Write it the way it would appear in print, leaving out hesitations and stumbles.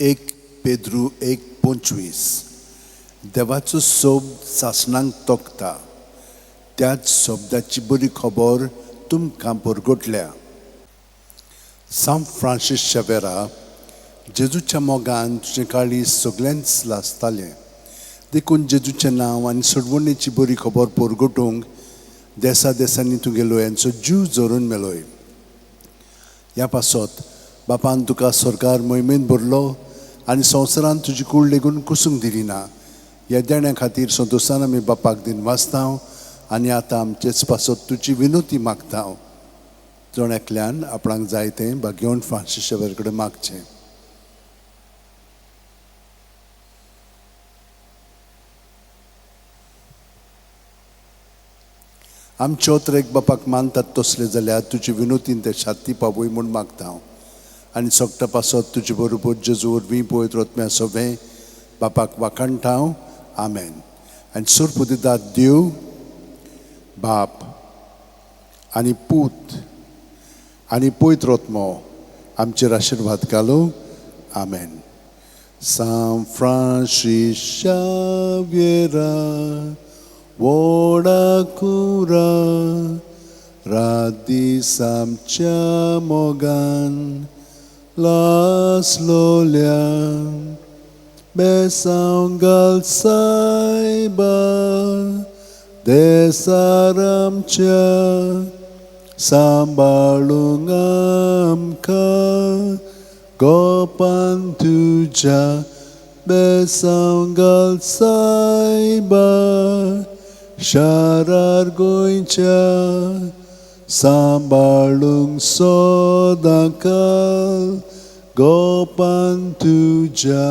एक पेद्रू 1:25 देवाचो शब्द सासणांक तोखता त्याच शब्दाची बरी खबर तुमकां परगटल्या. सांत फ्रांसीस शेवेरा जेजूच्या मोगान तुजें काळीज सगळ्यांच लासतालें. देखून जेजूचें नांव आनी सोडवणेची बरी खबर परगटूंक देसा देसांनी तुगेलो यांचो जीव जोरून मेलोय. ह्या पासत बापान तुका सरकार मोहिमेन भरलो आनी संवसारान तुजी कूड लेगून कुसूंक दिली ना. ह्या देण्या खातीर संतोशान आमी बापाक दिन वाचतां आनी आतां आमचेच पासत तुजी विनोती मागता. जण एकल्यान आपणाक जाय तें भाग्यवन फ्रांसीस शेवेर कडेन मागचें. आमचे ओत्रेक बापाक मानतात तसले जाल्यार तुजी विनोतीन ते शांती पावय म्हूण मागता. आनी सगटा पासत तुजे बरोबर जेजू वरवीं पळयत रत्म्या सवें बापाक वाखाणटा. आमेन. आनी सुर्प दितात देव बाप आनी पूत आनी पळयत रत्मो आमचेर आशिर्वाद घालो. आमेन. San Francis Xaviera Woda cura radis amcia mogan las lolia Besanv saiba desaramcia sambalung amka gopan tuja Besanv saiba sharar goincha sambalung sodakal gopan tuja.